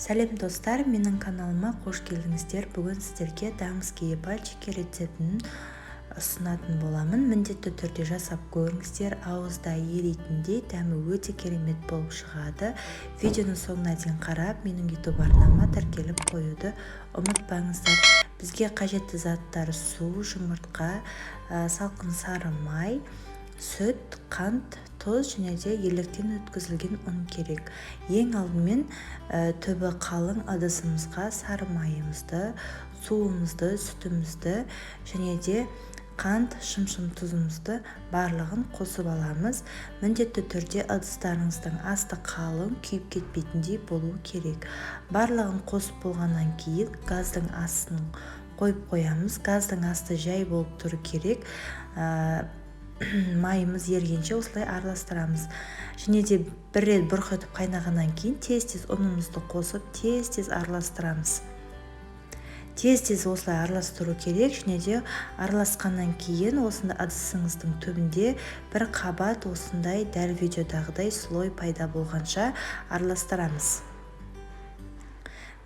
Сәлем достар, менің каналыма қош келдіңіздер. Бүгін сіздерге дамские пальчики рецептін ұсынатын боламын. Міндетті түрде жасап көріңіздер. Ауызда ерейтіндей, дәмі өте керемет болып шығады. Видеоның соңына дейін қарап, менің YouTube арнама тіркеліп қоюды ұмытпаңыздар. Бізге қажетті заттар: су, жұмыртқа, салқын сары май, сүт, қант, тұз және де електен өткізілген ұн керек. Ең алдымен түбі қалың ыдысымызға сары майымызды, суымызды, сүтімізді және де қант, шымшым тұзымызды барлығын қосып аламыз. Міндетті түрде ыдыстарыңыздың асты қалың, күйіп кетпейтіндей болуы керек. Барлығын қосып болғаннан кейін газдың астын қойып қоямыз. Газдың асты жай болып тұру керек. Майымыз ергенше осылай араластырамыз. Және де бір рет бұрқ етіп қайнағаннан кейін тез-тез ұнымызды қосып, тез-тез араластырамыз. Тез-тез осылай араластыру керек. Және де араласқаннан кейін осында ыдысыңыздың түбінде бір қабат осындай дәл видеодағыдай слой пайда болғанша араластырамыз.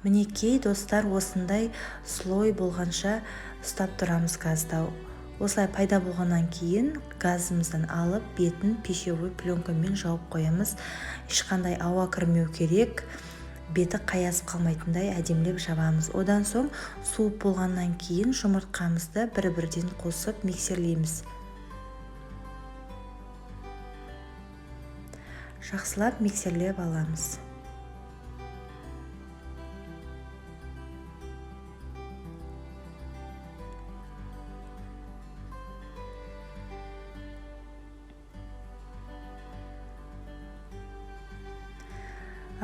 Мінекей достар, осындай слой болғанша ұстап тұрамыз газда. Осылай пайда болғаннан кейін газымыздан алып, бетін пищевой пленкамен жауып қоямыз. Ешқандай ауа кірмеу керек. Беті қаясып қалмайтындай әдемілеп жабамыз. Одан соң суып болғаннан кейін жұмыртқамызды бір-бірден қосып миксерлейміз. Жақсылап миксерлеп аламыз.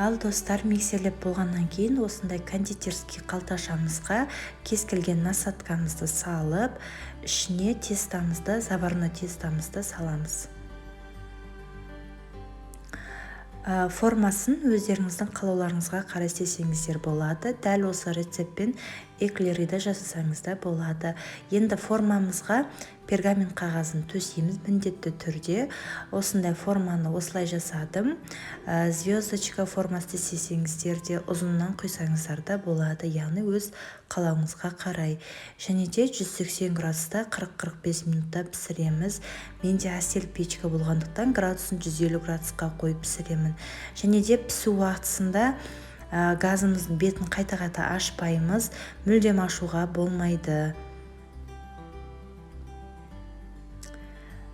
Ал достар, миксерлеп болғаннан кейін осындай кондитерский қалташамызға кез келген насаткамызды салып, ішіне тестамызды, заварной тестамызды саламыз. Формасын өздеріңіздің қалауларыңызға қарай істесеңіздер болады. Дәл осы рецептпен эклерді жасасаңыз да болады. Енді формамызға пергамент қағазын төсейміз міндетті түрде. Осындай форманы осылай жасадым. Звездочка формасы істесеңіздер де ұзыннан құйсаңыздар да болады, яғни өз қалауыңызға қарай. Және де 180 градуста 40-45 минутта пісіреміз. Менде астель печка болғандықтан градусын 150 градусқа қойып пісіремін. Және де пісу уақытысында газымыздың бетін қайта-қайта ашпаймыз, мүлдем ашуға болмайды.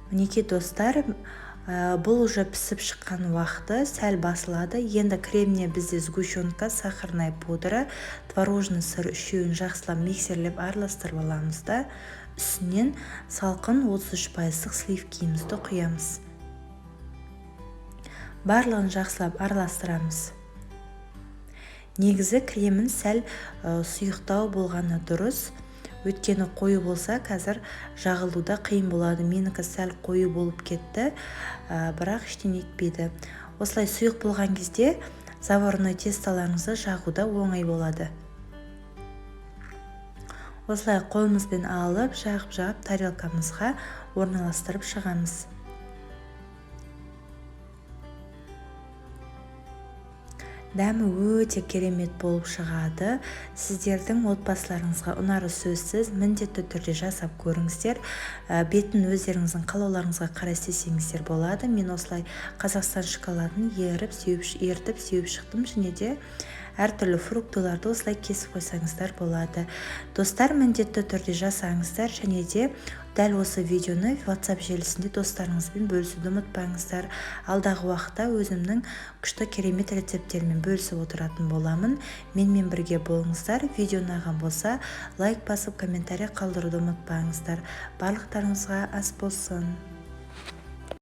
Мінекей достар, бұл уже пісіп шыққан уақыты сәл басылады. Енді кремне бізде сгущенка, сахарная пудра, творожный сыр үшеуін жақсылап миксерлеп араластырып аламыз да, үстінен салқын 33% сливкимізді құямыз. Барлығын жақсылап араластырамыз. Негізі кремін сәл сұйықтау болғаны дұрыс. Өткені қою болса, қазір жағылуда қиын болады. Менікі сәл қою болып кетті, бірақ ештеңе етпейді. Осылай сұйық болған кезде заварной тесталарыңызды жағуда оңай болады. Осылай қолымызбен алып, жағып тарелкамызға орналастырып шығамыз. Дәмі өте керемет болып шығады. Сіздердің отбасыларыңызға ұнары сөзсіз, міндетті түрде жасап көріңіздер. Бетін өздеріңіздің қалауларыңызға қарай істесеңіздер болады. Мен осылай Қазақстан шоколадын ертіп сеуіп шықтым. Және де әртүрлі фруктыларды осылай кесіп қойсаңыздар болады. Достар, міндетті түрде жасаңыздар. Және де дәл осы видеоны WhatsApp желісінде достарыңызбен бөлісуді ұмытпаңыздар. Алдағы уақытта өзімнің күшті керемет рецепттерімен бөлісіп отыратын боламын. Менімен бірге болыңыздар. Видео ұнаған болса, лайк басып, комментарий қалдыруды ұмытпаңыздар. Барлықтарыңызға ас болсын.